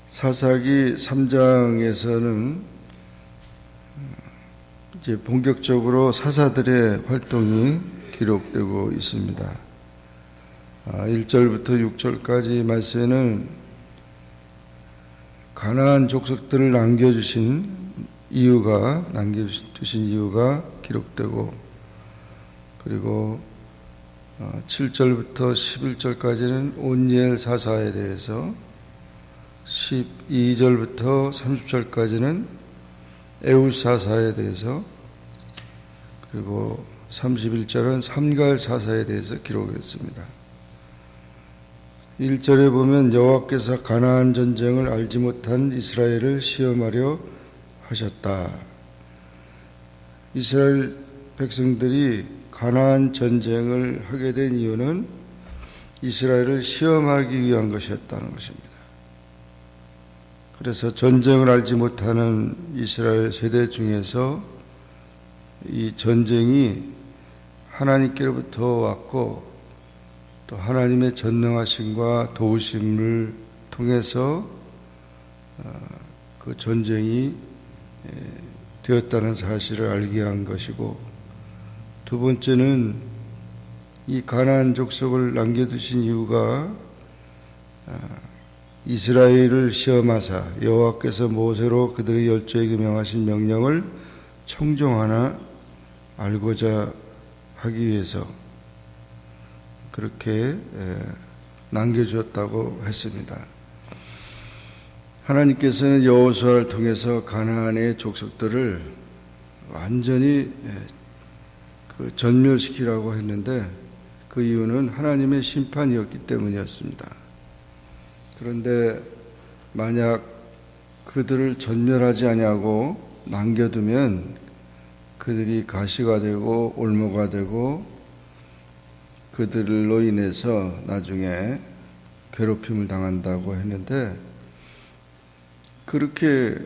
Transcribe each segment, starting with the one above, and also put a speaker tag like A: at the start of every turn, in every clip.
A: 사사기 3장에서는 이제 본격적으로 사사들의 활동이 기록되고 있습니다. 1절부터 6절까지 말씀에는 가나안 족속들을 남겨주신 이유가 기록되고, 그리고 7절부터 11절까지는 온니엘 사사에 대해서, 12절부터 30절까지는 에울 사사에 대해서, 그리고 31절은 삼갈 사사에 대해서 기록했습니다. 1절에 보면 여호와께서 가나안 전쟁을 알지 못한 이스라엘을 시험하려 하셨다. 이스라엘 백성들이 가나안 전쟁을 하게 된 이유는 이스라엘을 시험하기 위한 것이었다는 것입니다. 그래서 전쟁을 알지 못하는 이스라엘 세대 중에서 이 전쟁이 하나님께로부터 왔고, 또 하나님의 전능하심과 도우심을 통해서 그 전쟁이 되었다는 사실을 알게 한 것이고, 두 번째는 이 가나안 족속을 남겨두신 이유가 이스라엘을 시험하사 여호와께서 모세로 그들의 열조에게 명하신 명령을 청종하나 알고자 하기 위해서 그렇게 남겨주었다고 했습니다. 하나님께서는 여호수아를 통해서 가나안의 족속들을 완전히 전멸시키라고 했는데, 그 이유는 하나님의 심판이었기 때문이었습니다. 그런데 만약 그들을 전멸하지 아니하고 남겨두면 그들이 가시가 되고 올무가 되고, 그들로 인해서 나중에 괴롭힘을 당한다고 했는데, 그렇게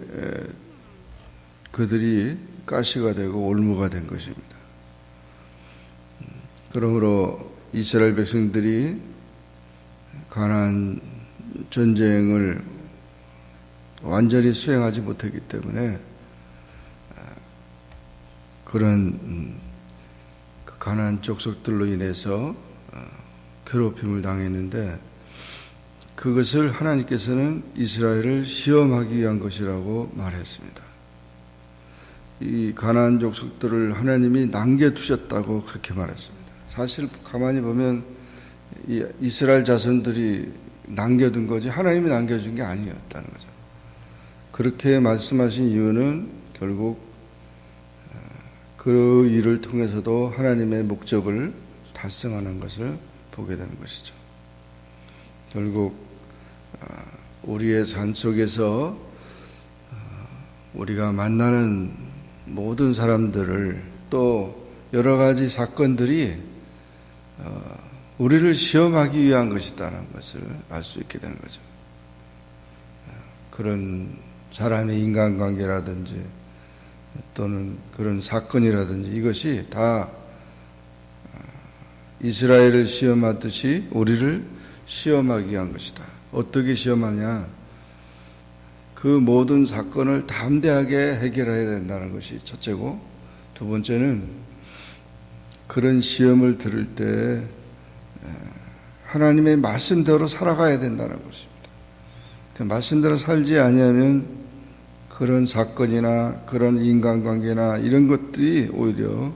A: 그들이 가시가 되고 올무가 된 것입니다. 그러므로 이스라엘 백성들이 가나안 전쟁을 완전히 수행하지 못했기 때문에 그런 가나안 족속들로 인해서 괴롭힘을 당했는데, 그것을 하나님께서는 이스라엘을 시험하기 위한 것이라고 말했습니다. 이 가나안 족속들을 하나님이 남겨두셨다고 그렇게 말했습니다. 사실 가만히 보면 이 이스라엘 자손들이 남겨둔 거지 하나님이 남겨준 게 아니었다는 거죠. 그렇게 말씀하신 이유는 결국 그 일을 통해서도 하나님의 목적을 달성하는 것을 보게 되는 것이죠. 결국 우리의 삶 속에서 우리가 만나는 모든 사람들을, 또 여러 가지 사건들이 우리를 시험하기 위한 것이다라는 것을 알 수 있게 되는 거죠. 그런 사람의 인간관계라든지 또는 그런 사건이라든지 이것이 다 이스라엘을 시험하듯이 우리를 시험하기 위한 것이다. 어떻게 시험하냐? 그 모든 사건을 담대하게 해결해야 된다는 것이 첫째고, 두 번째는 그런 시험을 들을 때 하나님의 말씀대로 살아가야 된다는 것입니다. 그 말씀대로 살지 아니하면 그런 사건이나 그런 인간관계나 이런 것들이 오히려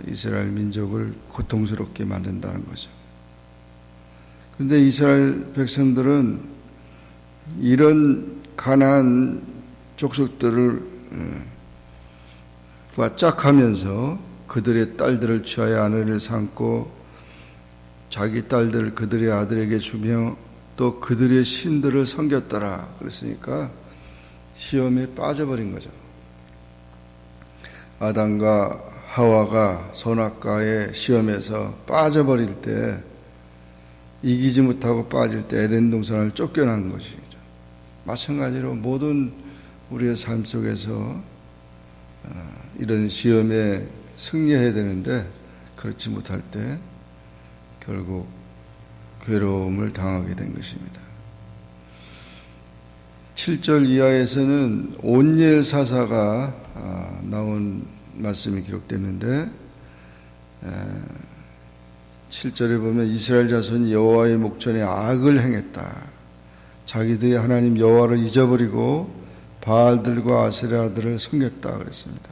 A: 이스라엘 민족을 고통스럽게 만든다는 거죠. 그런데 이스라엘 백성들은 이런 가나안 족속들을 짝하면서 그들의 딸들을 취하여 아내를 삼고 자기 딸들 그들의 아들에게 주며 또 그들의 신들을 섬겼더라. 그랬으니까 시험에 빠져버린 거죠. 아담과 하와가 선악과의 시험에서 빠져버릴 때, 이기지 못하고 빠질 때 에덴 동산을 쫓겨난 것이죠. 마찬가지로 모든 우리의 삶 속에서 이런 시험에 승리해야 되는데 그렇지 못할 때 결국 괴로움을 당하게 된 것입니다. 7절 이하에서는 온니엘 사사가 나온 말씀이 기록됐는데 7절에 보면 이스라엘 자손이 여호와의 목전에 악을 행했다. 자기들이 하나님 여호와를 잊어버리고 바알들과 아세라들을 섬겼다 그랬습니다.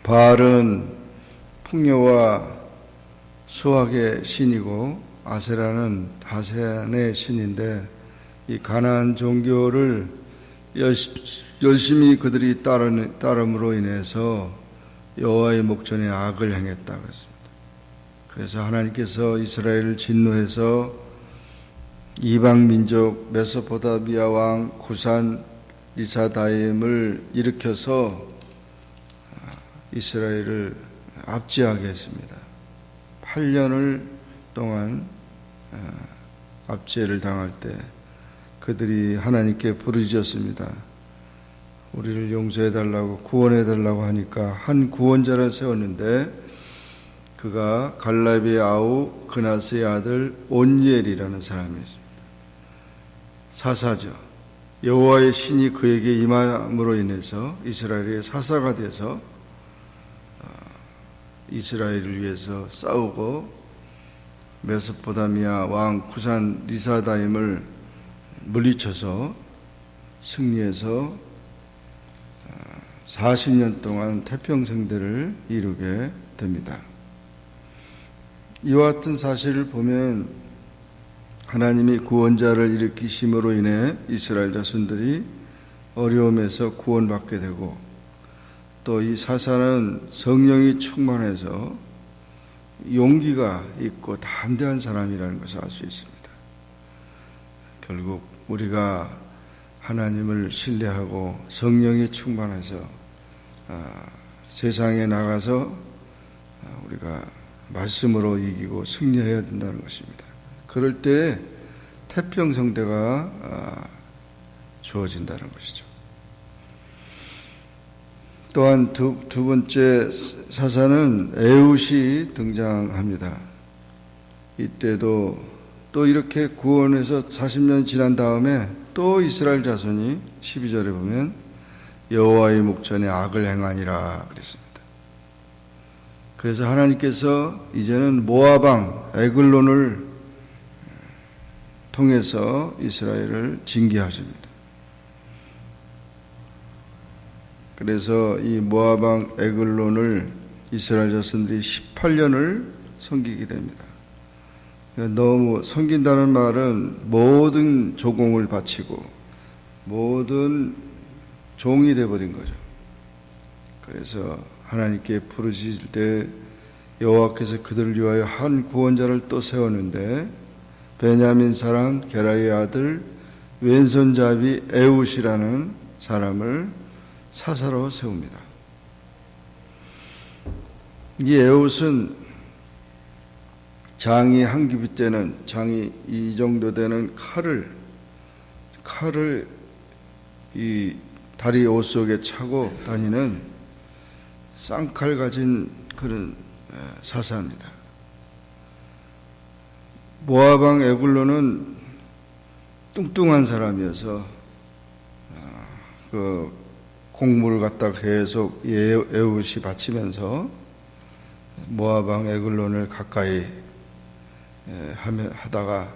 A: 바알은 풍요와 수확의 신이고 아세라는 다산의 신인데 이 가나안 종교를 열심히 그들이 따름으로 인해서 여호와의 목전에 악을 행했다 그랬습니다. 그래서 하나님께서 이스라엘을 진노해서 이방 민족 메소포타미아 왕 구산 리사다임을 일으켜서 이스라엘을 압제하게 했습니다. 8년을 동안 압제를 당할 때 그들이 하나님께 부르짖었습니다. 우리를 용서해달라고 구원해달라고 하니까 한 구원자를 세웠는데 그가 갈렙의 아우 그나스의 아들 온니엘이라는 사람이었습니다. 사사죠. 여호와의 신이 그에게 임함으로 인해서 이스라엘의 사사가 돼서 이스라엘을 위해서 싸우고 메소포타미아 왕 구산 리사다임을 물리쳐서 승리해서 40년 동안 태평성대를 이루게 됩니다. 이와 같은 사실을 보면 하나님이 구원자를 일으키심으로 인해 이스라엘 자손들이 어려움에서 구원받게 되고 또 이 사사는 성령이 충만해서 용기가 있고 담대한 사람이라는 것을 알 수 있습니다. 결국 우리가 하나님을 신뢰하고 성령이 충만해서 세상에 나가서 우리가 말씀으로 이기고 승리해야 된다는 것입니다. 그럴 때 태평성대가 주어진다는 것이죠. 또한 두 번째 사사는 에훗이 등장합니다. 이때도 또 이렇게 구원해서 40년 지난 다음에 또 이스라엘 자손이 12절에 보면 여호와의 목전에 악을 행하니라 그랬습니다. 그래서 하나님께서 이제는 모압 왕 에글론을 통해서 이스라엘을 징계하십니다. 그래서 이 모압 왕 에글론을 이스라엘 자손들이 18년을 섬기게 됩니다. 너무 섬긴다는 말은 모든 조공을 바치고 모든 종이 되어버린 거죠. 그래서 하나님께 부르실 때 여호와께서 그들을 위하여 한 구원자를 또 세웠는데 베냐민 사람 게라의 아들 왼손잡이 에훗이라는 사람을 사사로 세웁니다. 이 에훗은 장이 한 규빗 되는 장이 이 정도 되는 칼을 이 다리 옷 속에 차고 다니는 쌍칼 가진 그런 사사입니다. 모압 왕 에글론은 뚱뚱한 사람이어서 그 곡물을 갖다 계속 에훗이 바치면서 모압 왕 에글론을 가까이 하다가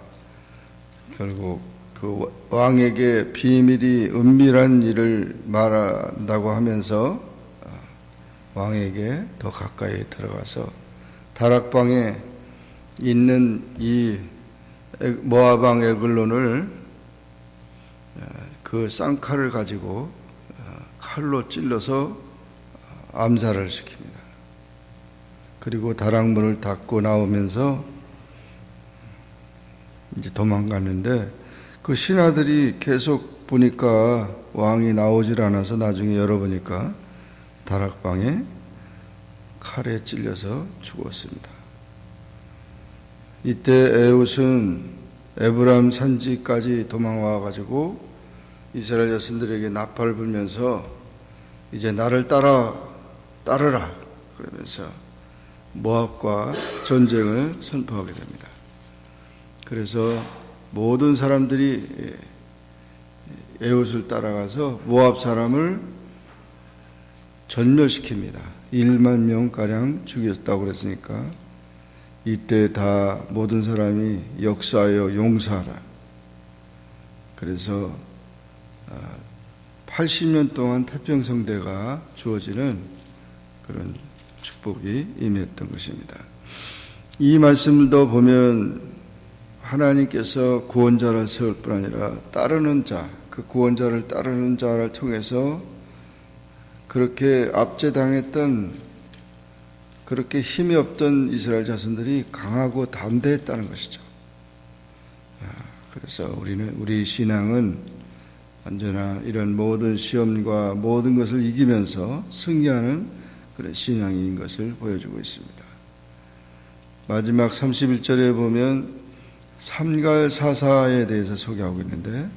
A: 결국 그 왕에게 비밀이 은밀한 일을 말한다고 하면서 왕에게 더 가까이 들어가서 다락방에 있는 이 모압 왕 에글론을 그 쌍칼을 가지고 칼로 찔러서 암살을 시킵니다. 그리고 다락문을 닫고 나오면서 이제 도망갔는데 그 신하들이 계속 보니까 왕이 나오질 않아서 나중에 열어보니까 다락방에 칼에 찔려서 죽었습니다. 이때 에훗은 에브라임 산지까지 도망와 가지고 이스라엘 자손들에게 나팔을 불면서 이제 나를 따르라 그러면서 모압과 전쟁을 선포하게 됩니다. 그래서 모든 사람들이 에훗을 따라가서 모압 사람을 전멸시킵니다. 1만 명가량 죽였다고 그랬으니까 이때 다 모든 사람이 역사하여 용서하라. 그래서 80년 동안 태평성대가 주어지는 그런 축복이 임했던 것입니다. 이 말씀도 보면 하나님께서 구원자를 세울 뿐 아니라 따르는 자, 그 구원자를 따르는 자를 통해서 그렇게 압제당했던 그렇게 힘이 없던 이스라엘 자손들이 강하고 담대했다는 것이죠. 그래서 우리 신앙은 언제나 이런 모든 시험과 모든 것을 이기면서 승리하는 그런 신앙인 것을 보여주고 있습니다. 마지막 31절에 보면 삼갈사사에 대해서 소개하고 있는데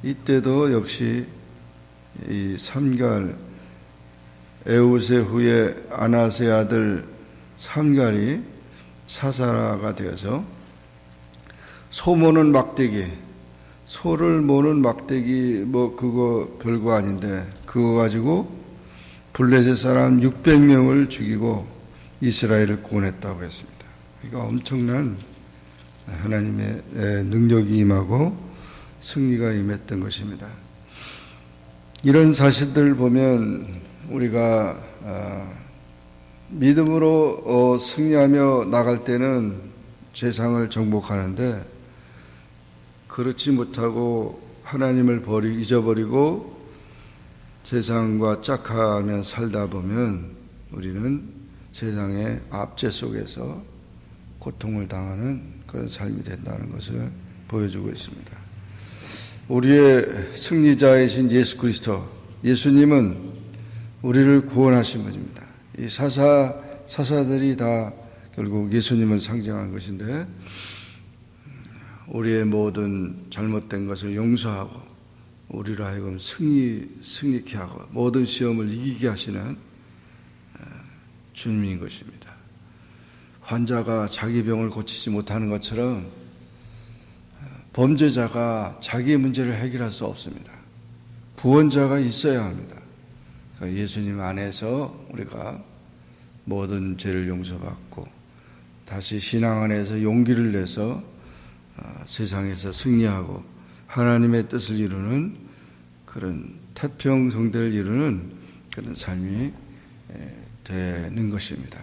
A: 이때도 역시 이 삼갈 에훗의 후에 아낫의 아들 삼갈이 사사가 되어서 소 모는 막대기, 소를 모는 막대기 뭐 그거 별거 아닌데 그거 가지고 블레셋 사람 600명을 죽이고 이스라엘을 구원했다고 했습니다. 그러니까 엄청난 하나님의 능력이 임하고 승리가 임했던 것입니다. 이런 사실들을 보면 우리가 믿음으로 승리하며 나갈 때는 세상을 정복하는데 그렇지 못하고 하나님을 잊어버리고 세상과 짝하며 살다 보면 우리는 세상의 압제 속에서 고통을 당하는 그런 삶이 된다는 것을 보여주고 있습니다. 우리의 승리자이신 예수 그리스도, 예수님은 우리를 구원하신 분입니다. 이 사사들이 다 결국 예수님을 상징하는 것인데 우리의 모든 잘못된 것을 용서하고 우리로 하여금 승리케 하고 모든 시험을 이기게 하시는 주님인 것입니다. 환자가 자기 병을 고치지 못하는 것처럼 범죄자가 자기의 문제를 해결할 수 없습니다. 구원자가 있어야 합니다. 그러니까 예수님 안에서 우리가 모든 죄를 용서받고 다시 신앙 안에서 용기를 내서 세상에서 승리하고 하나님의 뜻을 이루는 그런 태평성대를 이루는 그런 삶이 되는 것입니다.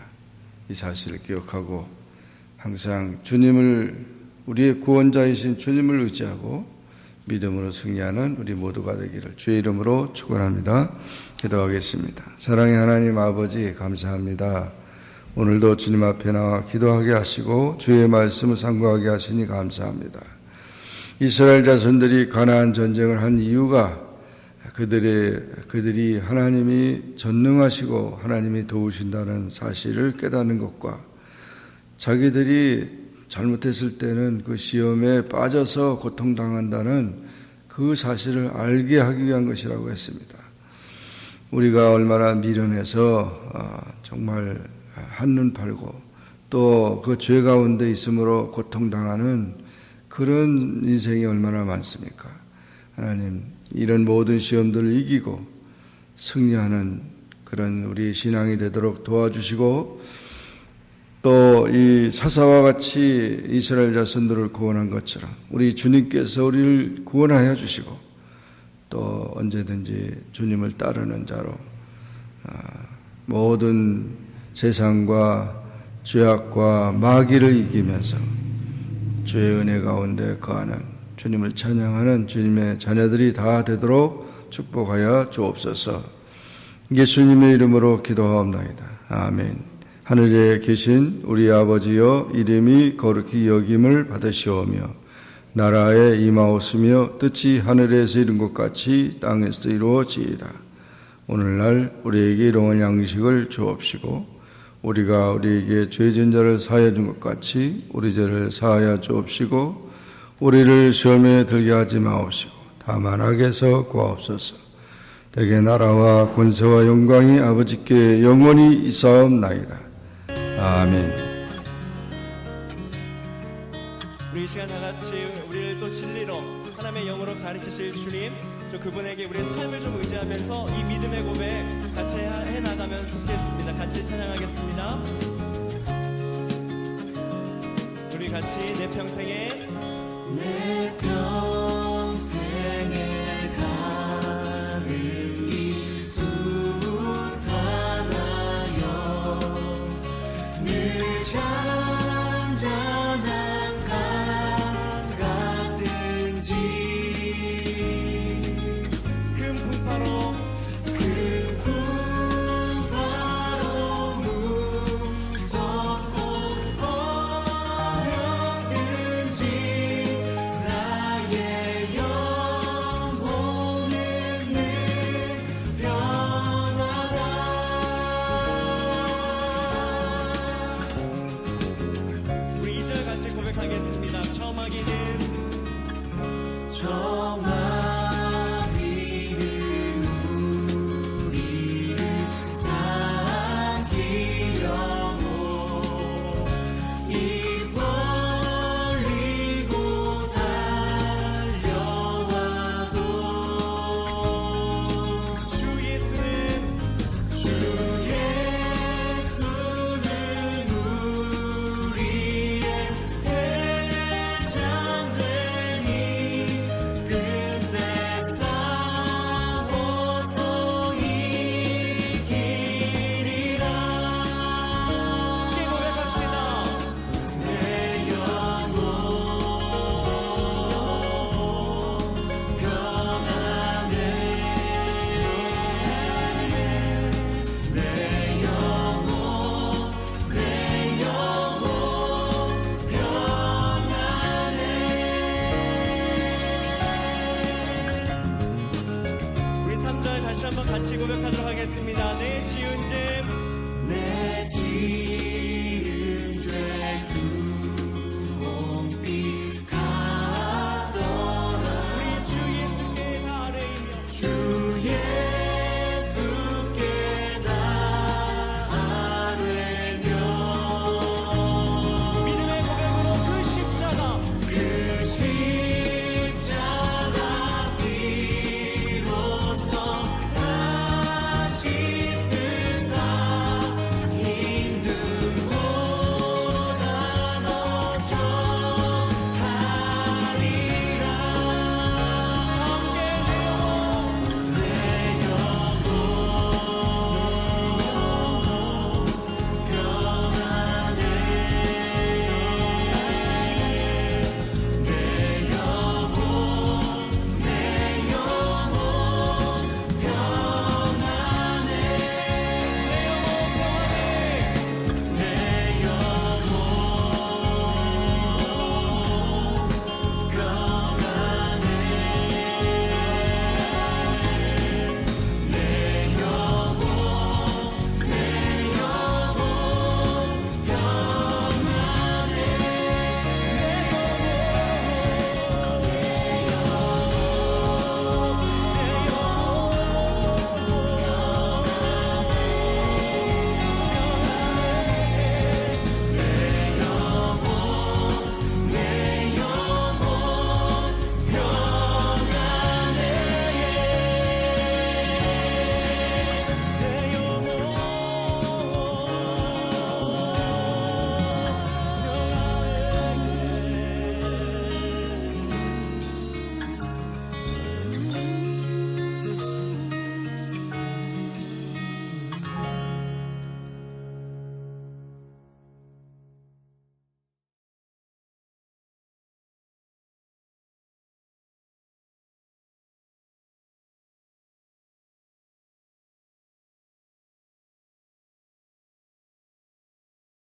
A: 이 사실을 기억하고 항상 우리의 구원자이신 주님을 의지하고 믿음으로 승리하는 우리 모두가 되기를 주의 이름으로 축원합니다. 기도하겠습니다. 사랑의 하나님 아버지 감사합니다. 오늘도 주님 앞에 나와 기도하게 하시고 주의 말씀을 상고하게 하시니 감사합니다. 이스라엘 자손들이 가나안 전쟁을 한 이유가 그들이 하나님이 전능하시고 하나님이 도우신다는 사실을 깨닫는 것과 자기들이 잘못했을 때는 그 시험에 빠져서 고통당한다는 그 사실을 알게 하기 위한 것이라고 했습니다. 우리가 얼마나 미련해서 정말 한눈 팔고 또 그 죄 가운데 있으므로 고통당하는 그런 인생이 얼마나 많습니까? 하나님, 이런 모든 시험들을 이기고 승리하는 그런 우리 신앙이 되도록 도와주시고 또 이 사사와 같이 이스라엘 자손들을 구원한 것처럼 우리 주님께서 우리를 구원하여 주시고 또 언제든지 주님을 따르는 자로 모든 세상과 죄악과 마귀를 이기면서 주의 은혜 가운데 거하는 주님을 찬양하는 주님의 자녀들이 다 되도록 축복하여 주옵소서. 예수님의 이름으로 기도하옵나이다. 아멘. 하늘에 계신 우리 아버지여, 이름이 거룩히 여김을 받으시오며 나라에 임하옵시며 뜻이 하늘에서 이룬 것 같이 땅에서도 이루어지이다. 오늘날 우리에게 일용할 양식을 주옵시고 우리가 우리에게 죄진 자를 사하여 준 것 같이 우리 죄를 사하여 주옵시고 우리를 시험에 들게 하지 마옵시고 다만 악에서 구하옵소서. 대개 나라와 권세와 영광이 아버지께 영원히 있사옵나이다. 아멘.
B: 우리 이 시간 다 같이 우리를 또 진리로 하나님의 영으로 가르치실 주님, 또 그분에게 우리의 삶을 좀 의지하면서 이 믿음의 고백 같이 해나가면 좋겠습니다. 같이 찬양하겠습니다. 우리 같이 내 평생에
C: 가는 길 숱하나요. 늘 잔잔한 강 같은지
B: 큰 풍파로
C: 무섭고 어렵든지 나의 영혼은 늘 변하다.
B: 우리 2절 같이 고백하겠습니다. 처음하기는
C: 우리를 삼키려고 입 벌리고 달려와도
B: 주 예수는
C: 우리의 대장되니 끝내 싸워서 이기리라.
B: 함께 고백합시다.
C: 내 영혼 평안해. 내 영혼 평안해.
B: 우리 3절 다시 한번 같이 고백하도록 하겠습니다. 내 지은 죄